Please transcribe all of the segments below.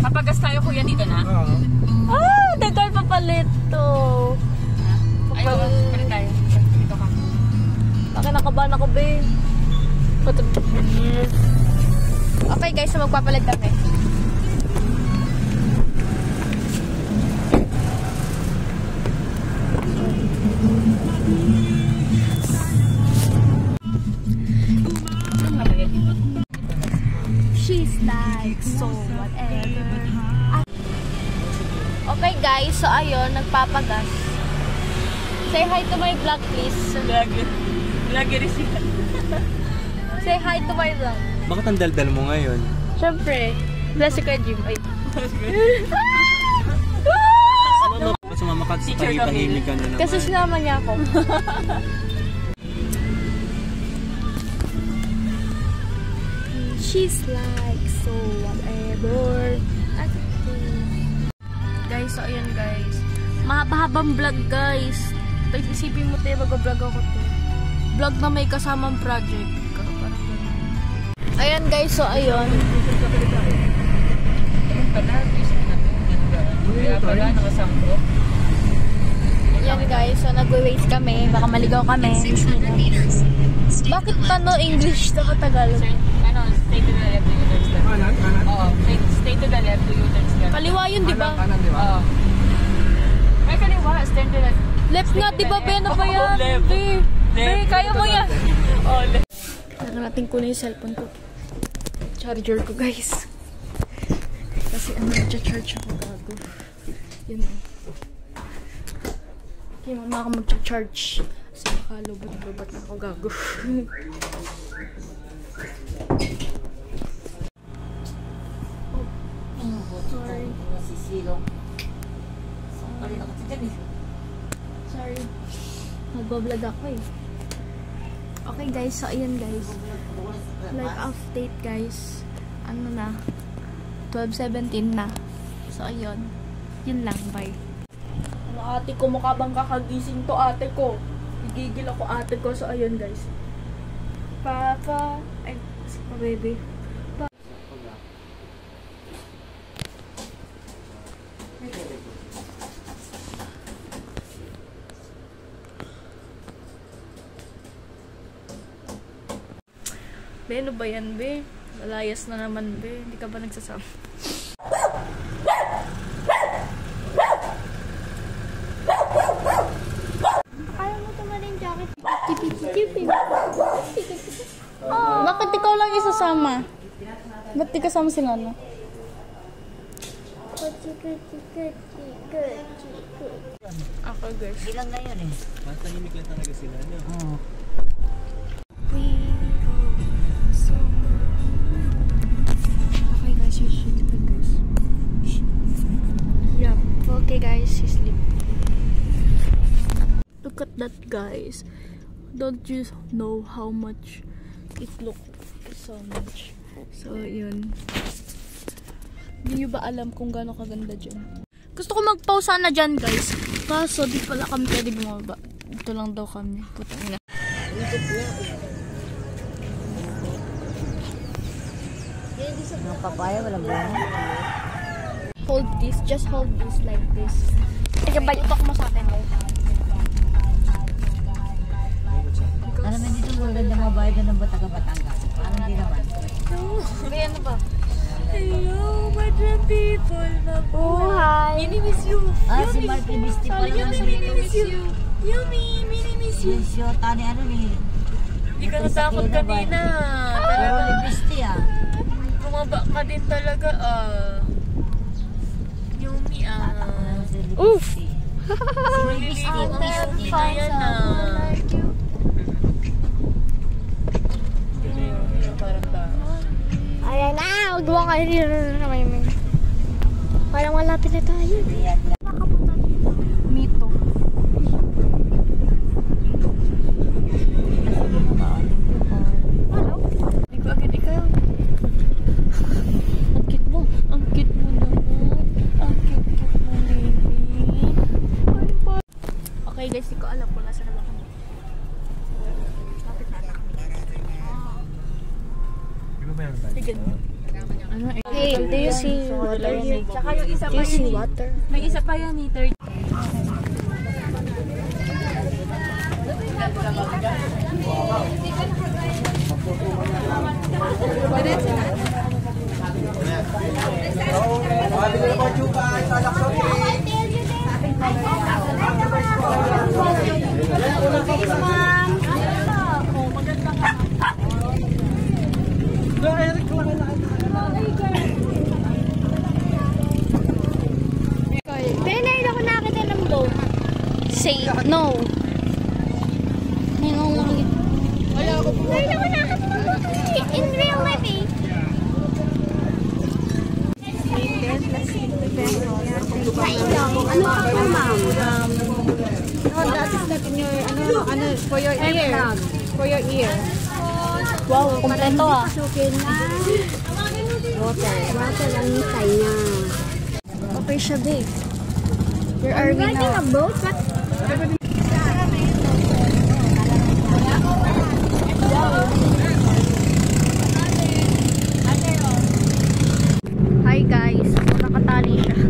Papagas tayo kuya dito na? Oo. Ah, dagal papalit to. Ayaw, palit tayo. Dito ka. Baka nakabahan ako, be. Okay guys, so magpapalit kami. She's like, so whatever. Okay guys, so ayun, nagpapagas. Say hi to my vlog, please. Lagi rin siya. Say hi to my vlog. Bakit ang daldal mo ngayon? Siyempre, bless si Kuya Jim. Ay. Sumama ka sa tahimik ka na naman. Kasi sinama niya ako. She's like, so whatever. Guys, so ayun guys. Mahaba-habang vlog guys. Tapos isipin mo tayo, mag-vlog ako to. Vlog na may kasamang project. Ayan guys, so ayun. Kaya pala, nakasampo. Ayan guys, so nag-wait kami. Baka maligaw kami. Bakit no English na Tagalog? Ano, stay to the left to U-turns ka. Kanan? Oo, stay to the left to U-turns ka. Kaliwa yun, di ba? Kanan, di ba? Oo. Ay, kaliwa, stand to the left. Left nga, di ba? Be, ano ba yan? Left. Be, kaya mo yan. Oh, left. Nakarating ko na yung cellphone ko. Charger ko, guys. Kasi ano, charge ako gago. Yun o. Okay, mama ako mag-charge. Kasi nakalubot-lubot na ako gago. Sorry. Sorry. Nagbablog ako eh. Okay guys, so ayan guys. Life update guys. Ano na? 12:17 na. So ayun. Yun lang, bye. Ano ate ko, mukha bang kakagising to ate ko? Igigil ako ate ko. So ayun guys. Papa. Ay, si pa baby. Be, ano ba yan, be? Lalayas na naman, be. Hindi ka ba nagsasama? Kaya mo tumanin jacket. Bakit ikaw lang isasama? Ba't di kasama sila, no? Ako, guys. Ilang na yun eh. Tahimik lang talaga sila, no? Oo. Okay guys, she's sleeping guys. Yeah, okay guys, she's sleeping. Look at that guys. Don't you know how much it looks so much. So yun. Hindi nyo ba alam kung gaano kaganda dyan? Gusto ko mag-pause sana dyan guys. Kaso di pala kami pwede bumaba. Ito lang daw kami. Putang ina. Ang papaya, walang buwan. Hold this, just hold this like this. Sige, balitok mo sa akin guys. Alam mo dito maganda mabayad ng Batangas. Parang hindi naman. Sabi, ano ba? Hello, my dream people. Oh, hi. Mini-miss you. Si Marky Misty pala yung Mini-miss you. Yummy, mini-miss you. Yes, yung tani ano ni. Hindi ka natakot kanina. Pero ni Misty ah. Bumaba ka din talaga Yummy Oof! Misty na yan Ayan na! Huwag mo kayo rin. Parang malapit na tayo. Mito. Hello? Hindi ko agad ikaw. Ang cute mo. Ang cute mo naman. Ang cute mo, baby. Okay guys, hindi ko alam kung nasa na ba kami. Lapit na. Di ba meron tayo? Hey, do you see Water. Tsaka yung isa pa Juicy yun. water. May isa pa yan eh. Third. Pero ngayon ako nakakita ng boat. Say no. Ngayon ako nakakita ng boat. In real life eh. Ano ka po, ma'am? No, that is not in your, for your ear. For your ear. Wow, kompleto ah. Water ang hintay niya. Okay siya, babe. Where are we now? A boat? Hi guys. So, nakatali siya. Ano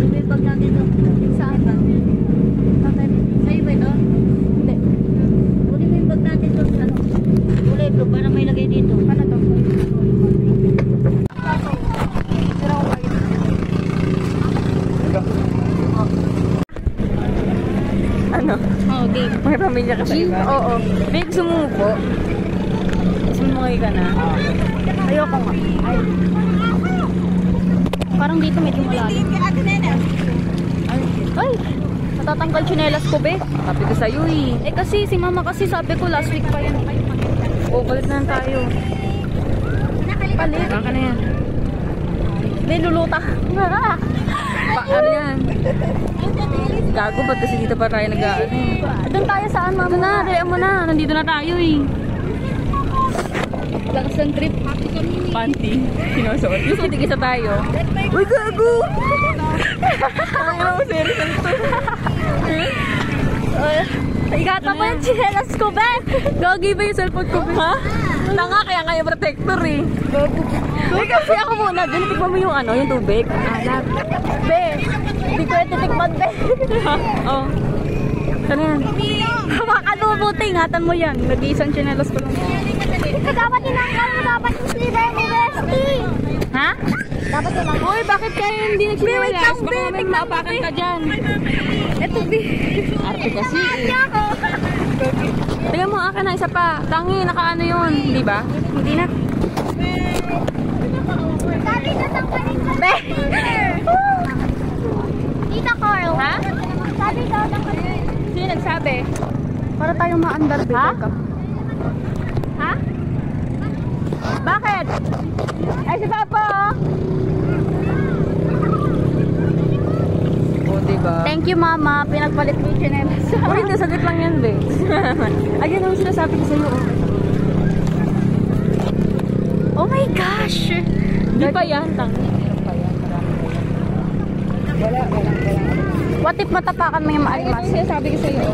ba yung bag natin ito? Saan ba? Bakit? Sa'yo ba ito? Hindi. Uli mo yung bag natin ito. Ano? Uli bro, para may lagay dito. Ano to? Ano? Oh, game. May pamilya ka sa iba? Oo. Babe, sumuko. Sumukoy ka na. Ayoko nga. Parang dito medyo malalim. Ay! Matatanggal tsinelas ko, be. Sabi ko sa'yo eh. Eh kasi, si mama kasi sabi ko last week pa yan. O, palit na lang tayo. Palit. Baka na yan. Hindi, luluta. Ano yan? Gago, ba't kasi dito pa tayo nag-ano eh? Doon tayo saan, mama? Ito na, dali mo na. Nandito na tayo eh. Lakas ng trip. Panty. Sinusuot. Yung sitigisa tayo. Uy, gago! Ayaw, serious to. Igata mo yung tsinelas ko, be. Gagi ba yung cellphone ko? Ha? Tanga, kaya nga yung protector eh. Uy, kasi ako muna. Diyan, tikman mo yung ano, yung tubig. Alat. Be, hindi ko yung titikman, be. Oh. Ano yan? Makalubuti, ingatan mo yan. Nag-iisang tsinelas ko lang. Dapat tinanggal mo, dapat yung sliver ni Bestie. Ha? Dapat tinanggal. Uy, bakit kayo hindi nagsinulas? Wait lang, Baka may maapakan ka dyan. Eto, be. Arte kasi eh. Tingnan mo, akin na isa pa. Tangi, nakaano yun. Di ba? Hindi na. Sabi na tanggalin mo. Be! Tita Carl. Ha? Sabi daw tanggalin. Sino nagsabi? Para tayong maandar, be. Ha? Ha? Bakit? Ay, si Papa, oh. O, diba? Thank you, Mama. Pinagpalit mo yung tsinelas. Uy, hindi, saglit lang yan, be. Ayun ang sinasabi ko sa'yo. Oh my gosh! Hindi pa yan, tangi. Meron pa yan. Wala. What if matapakan mo yung maalmas? Ayun ang sinasabi ko sa'yo.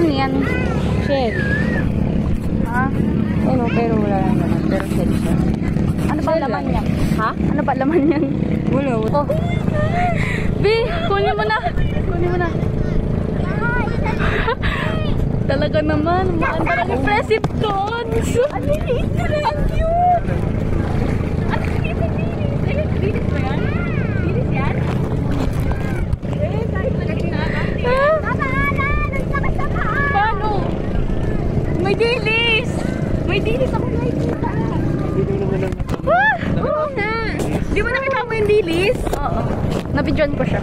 Ano yan? Shit. Ha? Ano, pero wala lang naman. Pero shit siya. Ano ba laman niya? Ha? Ano ba laman yan? Wala. Oh. B, kunin mo na. Kunin mo na. Talaga naman. Maan talaga impressive tones. Ang liit na lang. Ang cute. Ang liit na linis. Ay, linis ba yan? Linis yan? Eh, kahit malaki na. Paano? May dilis. May dilis ako nakikita. Oo nga. Di ba nakita mo yung dilis? Oo. Nabidyon ko siya.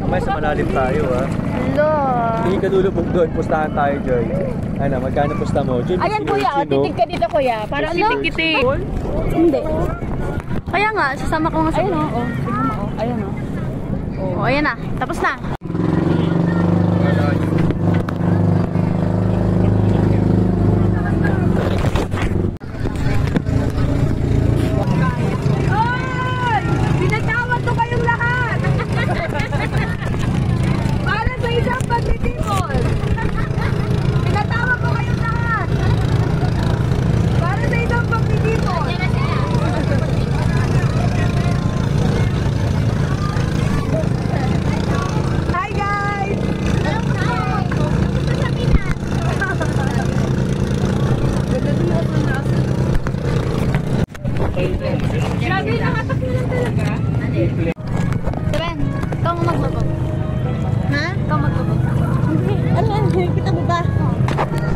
Kamay sa malalim tayo ha. Hello. Tingin ka dulo doon, pustahan tayo, Joy. Ano, magkano pusta mo? Joy, Ayan kuya, oh, titig ka dito kuya. Para sitik-kitik. Hindi. Kaya nga, sasama ko nga sa... Ayun o. Oh. Tingnan mo o. Ayun o. Oh, ayan na. Tapos na. Pinatawad ko kayong lahat! Para sa isang pagtitipon! Pinatawad ko kayong lahat! Para sa isang pagtitipon! nakatak na lang talaga. Seven, ikaw mo magbabag. Ha? Ikaw magbabag. Ano yan? Kita mo ba?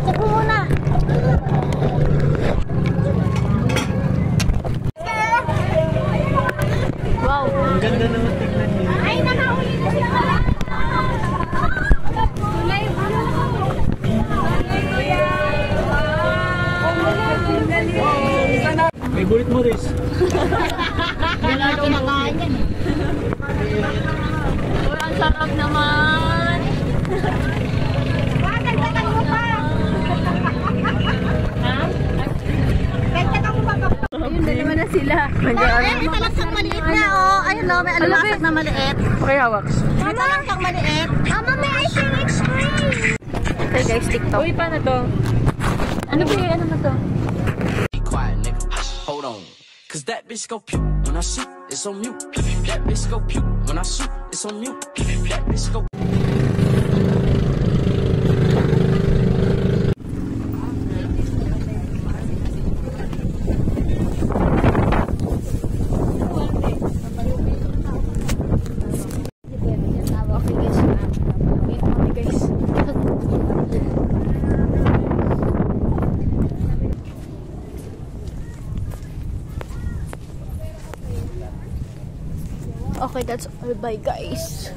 Check mo muna. Wow. Ang ganda naman tingnan niyo. Ay, nakahuli na siya. Tulay. May gulit mo, Riz. Wala kinakain yan eh. Uy, ang sarap naman. Dagdagan mo pa. Ha? Dagdagan mo pa. Ayun, dalawa na sila. Ay, may talagsang maliit na oh. Ayun no, may alamasag na maliit. Okay, hawak. May talagsang maliit. Mama, may ice cream. Okay guys, TikTok. Uy, paano to? Ano ba yung ano na to? Be quiet, nigga. Hold on. Cause that bitch go pew when I shoot, it's on mute. That bitch go pew when I shoot, it's on mute. That bitch go. Okay, that's all. Bye, guys.